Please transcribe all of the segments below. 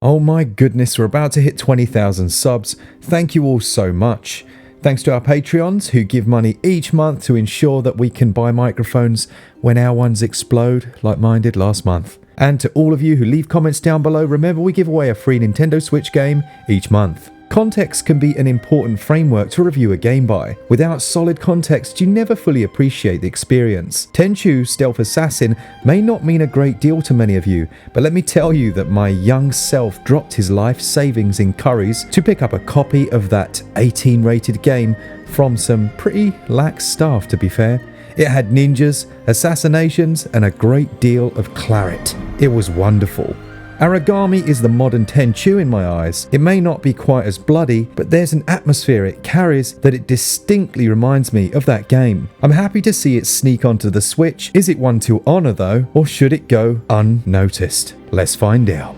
Oh my goodness, we're about to hit 20,000 subs. Thank you all so much. Thanks to our Patreons who give money each month to ensure that we can buy microphones when our ones explode, like mine did last month. And to all of you who leave comments down below, remember we give away a free Nintendo Switch game each month. Context can be an important framework to review a game by. Without solid context, you never fully appreciate the experience. Tenchu, Stealth Assassin, may not mean a great deal to many of you, but let me tell you that my young self dropped his life savings in curries to pick up a copy of that 18 rated game from some pretty lax staff, to be fair. It had ninjas, assassinations, and a great deal of claret. It was wonderful. Aragami is the modern Tenchu in my eyes. It may not be quite as bloody, but there's an atmosphere it carries that it distinctly reminds me of that game. I'm happy to see it sneak onto the Switch. Is it one to honour though, or should it go unnoticed? Let's find out.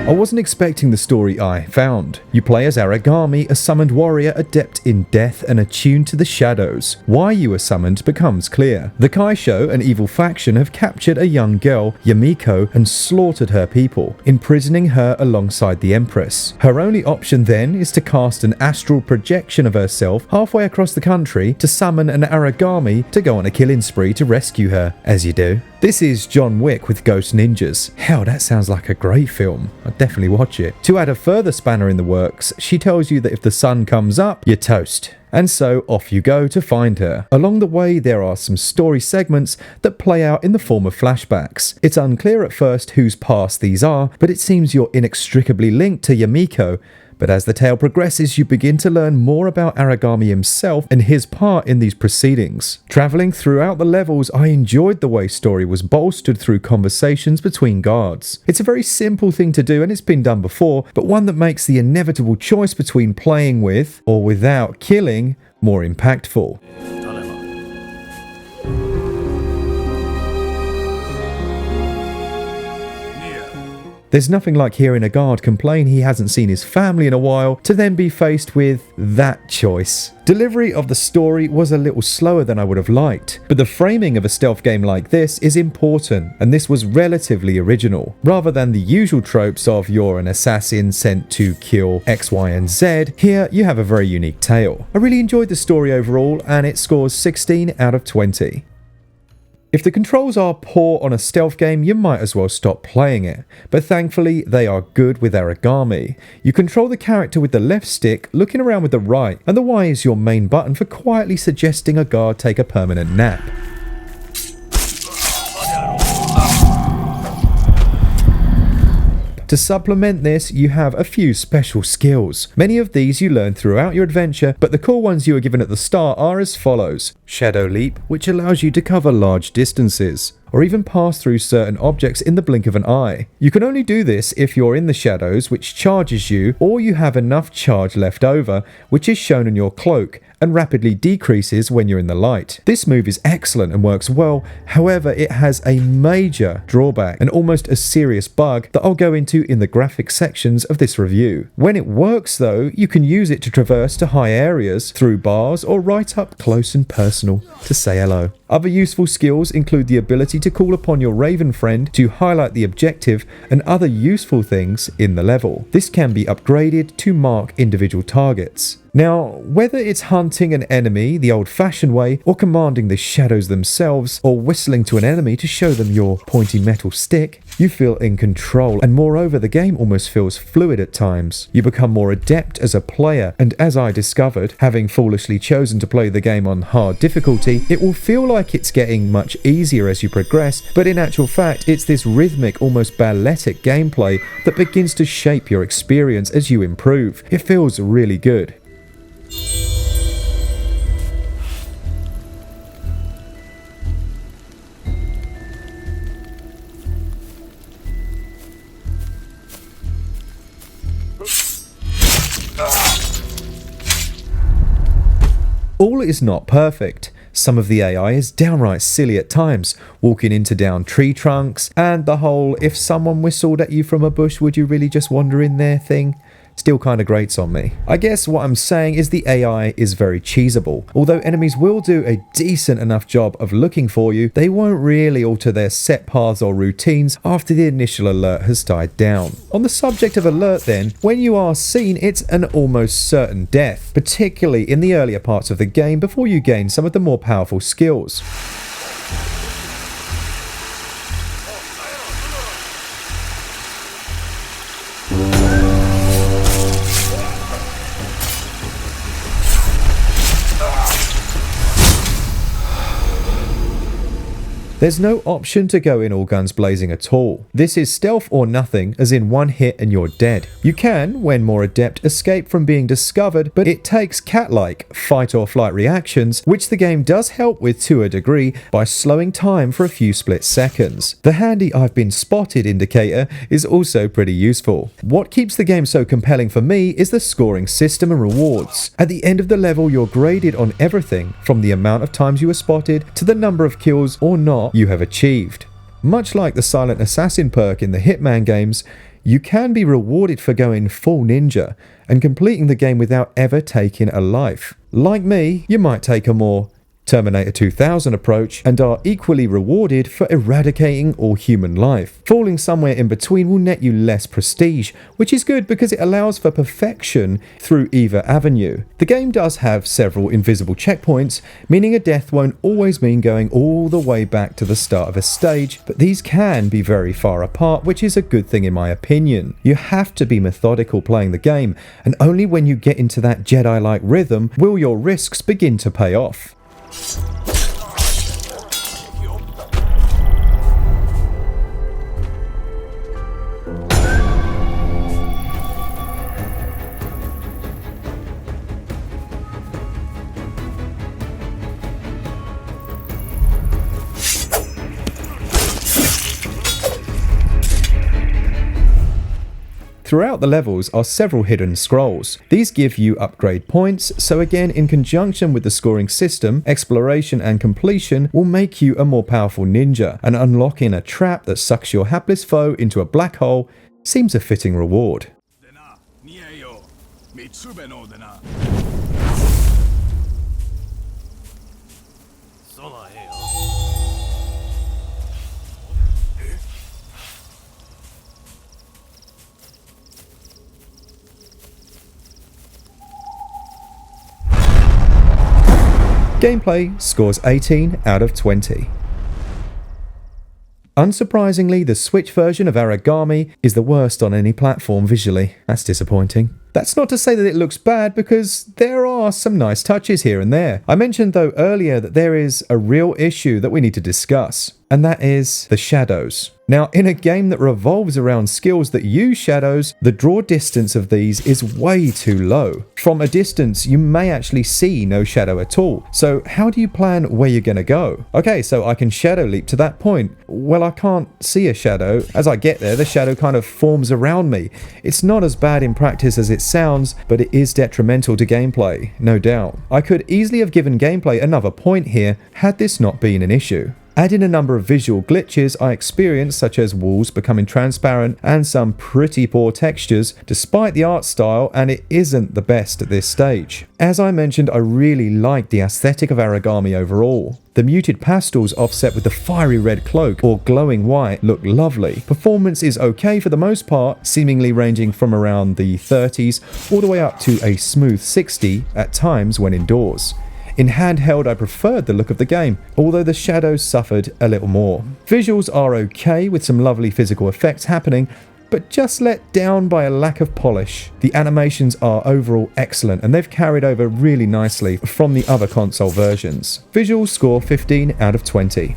I wasn't expecting the story I found. You play as Aragami, a summoned warrior adept in death and attuned to the shadows. Why you were summoned becomes clear. The Kaisho, an evil faction, have captured a young girl, Yamiko, and slaughtered her people, imprisoning her alongside the Empress. Her only option then is to cast an astral projection of herself halfway across the country to summon an Aragami to go on a killing spree to rescue her, as you do. This is John Wick with ghost ninjas. Hell, that sounds like a great film. I'd definitely watch it. To add a further spanner in the works, she tells you that if the sun comes up, you're toast. And so off you go to find her. Along the way, there are some story segments that play out in the form of flashbacks. It's unclear at first whose past these are, but it seems you're inextricably linked to Yamiko. But as the tale progresses, you begin to learn more about Aragami himself and his part in these proceedings. Travelling throughout the levels, I enjoyed the way story was bolstered through conversations between guards. It's a very simple thing to do and it's been done before, but one that makes the inevitable choice between playing with or without killing more impactful. There's nothing like hearing a guard complain he hasn't seen his family in a while to then be faced with that choice. Delivery of the story was a little slower than I would have liked, but the framing of a stealth game like this is important, and this was relatively original. Rather than the usual tropes of you're an assassin sent to kill X, Y, and Z, here you have a very unique tale. I really enjoyed the story overall, and it scores 16 out of 20. If the controls are poor on a stealth game, you might as well stop playing it, but thankfully they are good with Aragami. You control the character with the left stick, looking around with the right, and the Y is your main button for quietly suggesting a guard take a permanent nap. To supplement this, you have a few special skills. Many of these you learn throughout your adventure, but the cool ones you are given at the start are as follows. Shadow Leap, which allows you to cover large distances, or even pass through certain objects in the blink of an eye. You can only do this if you're in the shadows, which charges you, or you have enough charge left over, which is shown in your cloak, and rapidly decreases when you're in the light. This move is excellent and works well, however it has a major drawback, and almost a serious bug that I'll go into in the graphic sections of this review. When it works though, you can use it to traverse to high areas, through bars, or right up close and personal to say hello. Other useful skills include the ability to call upon your raven friend to highlight the objective and other useful things in the level. This can be upgraded to mark individual targets. Now, whether it's hunting an enemy the old-fashioned way, or commanding the shadows themselves, or whistling to an enemy to show them your pointy metal stick, you feel in control, and moreover the game almost feels fluid at times. You become more adept as a player, and as I discovered, having foolishly chosen to play the game on hard difficulty, it will feel like it's getting much easier as you progress, but in actual fact it's this rhythmic, almost balletic gameplay that begins to shape your experience as you improve. It feels really good. All is not perfect. Some of the AI is downright silly at times, walking into down tree trunks, and the whole if someone whistled at you from a bush would you really just wander in there thing. still kinda grates on me. I guess what I'm saying is the AI is very cheesable. Although enemies will do a decent enough job of looking for you, they won't really alter their set paths or routines after the initial alert has died down. On the subject of alert then, when you are seen, it's an almost certain death, particularly in the earlier parts of the game before you gain some of the more powerful skills. There's no option to go in all guns blazing at all. This is stealth or nothing, as in one hit and you're dead. You can, when more adept, escape from being discovered, but it takes cat-like fight or flight reactions, which the game does help with to a degree by slowing time for a few split seconds. The handy "I've been spotted" indicator is also pretty useful. What keeps the game so compelling for me is the scoring system and rewards. At the end of the level, you're graded on everything, from the amount of times you were spotted to the number of kills or not you have achieved. Much like the Silent Assassin perk in the Hitman games, you can be rewarded for going full ninja and completing the game without ever taking a life. Like me, you might take a more Terminator 2000 approach and are equally rewarded for eradicating all human life. Falling somewhere in between will net you less prestige, which is good because it allows for perfection through either avenue. The game does have several invisible checkpoints, meaning a death won't always mean going all the way back to the start of a stage, but these can be very far apart, which is a good thing in my opinion. You have to be methodical playing the game, and only when you get into that Jedi-like rhythm will your risks begin to pay off. Throughout the levels are several hidden scrolls. These give you upgrade points, so again, in conjunction with the scoring system, exploration and completion will make you a more powerful ninja, and unlocking a trap that sucks your hapless foe into a black hole seems a fitting reward. Gameplay scores 18 out of 20. Unsurprisingly, the Switch version of Aragami is the worst on any platform visually. That's disappointing. That's not to say that it looks bad, because there are some nice touches here and there. I mentioned though earlier that there is a real issue that we need to discuss, and that is the shadows. Now, in a game that revolves around skills that use shadows, the draw distance of these is way too low. From a distance, you may actually see no shadow at all. So how do you plan where you're gonna go? Okay, so I can shadow leap to that point. Well, I can't see a shadow. As I get there, the shadow kind of forms around me. It's not as bad in practice as it sounds, but it is detrimental to gameplay, no doubt. I could easily have given gameplay another point here had this not been an issue. Add in a number of visual glitches I experienced, such as walls becoming transparent and some pretty poor textures, despite the art style, and it isn't the best at this stage. As I mentioned, I really liked the aesthetic of Aragami overall. The muted pastels offset with the fiery red cloak or glowing white look lovely. Performance is okay for the most part, seemingly ranging from around the 30s all the way up to a smooth 60 at times when indoors. In handheld, I preferred the look of the game, although the shadows suffered a little more. Visuals are okay with some lovely physical effects happening, but just let down by a lack of polish. The animations are overall excellent, and they've carried over really nicely from the other console versions. Visuals score 15 out of 20.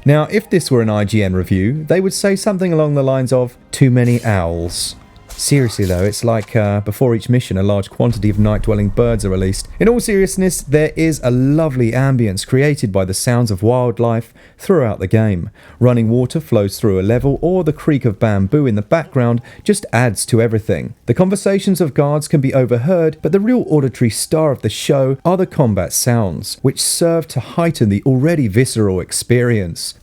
Now, if this were an IGN review, they would say something along the lines of, "Too many owls." Seriously though, it's like before each mission a large quantity of night-dwelling birds are released. In all seriousness, there is a lovely ambience created by the sounds of wildlife throughout the game. Running water flows through a level, or the creak of bamboo in the background just adds to everything. The conversations of guards can be overheard, but the real auditory star of the show are the combat sounds, which serve to heighten the already visceral experience.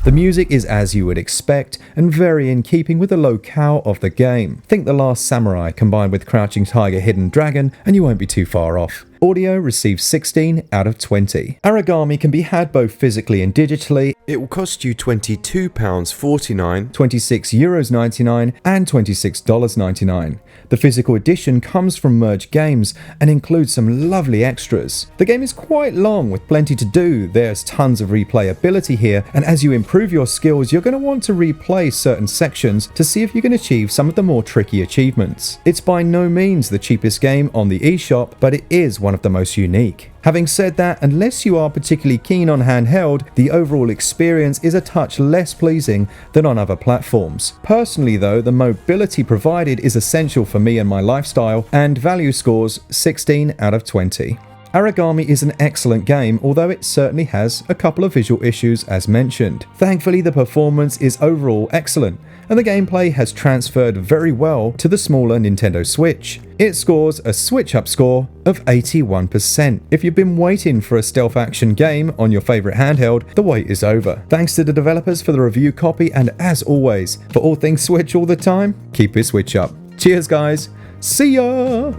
The music is as you would expect, and very in keeping with the locale of the game. Think The Last Samurai combined with Crouching Tiger, Hidden Dragon, and you won't be too far off. Audio receives 16 out of 20. Aragami can be had both physically and digitally. It will cost you £22.49, €26.99, and $26.99. The physical edition comes from Merge Games and includes some lovely extras. The game is quite long with plenty to do. There's tons of replayability here, and as you improve your skills, you're going to want to replay certain sections to see if you can achieve some of the more tricky achievements. It's by no means the cheapest game on the eShop, but it is one of the most unique. Having said that, unless you are particularly keen on handheld, the overall experience is a touch less pleasing than on other platforms. Personally though, the mobility provided is essential for me and my lifestyle, and value scores 16 out of 20. Aragami is an excellent game, although it certainly has a couple of visual issues as mentioned. Thankfully, the performance is overall excellent, and the gameplay has transferred very well to the smaller Nintendo Switch. It scores a SwitchUp score of 81%. If you've been waiting for a stealth action game on your favourite handheld, the wait is over. Thanks to the developers for the review copy, and as always, for all things Switch all the time, keep it Switch up. Cheers guys, see ya!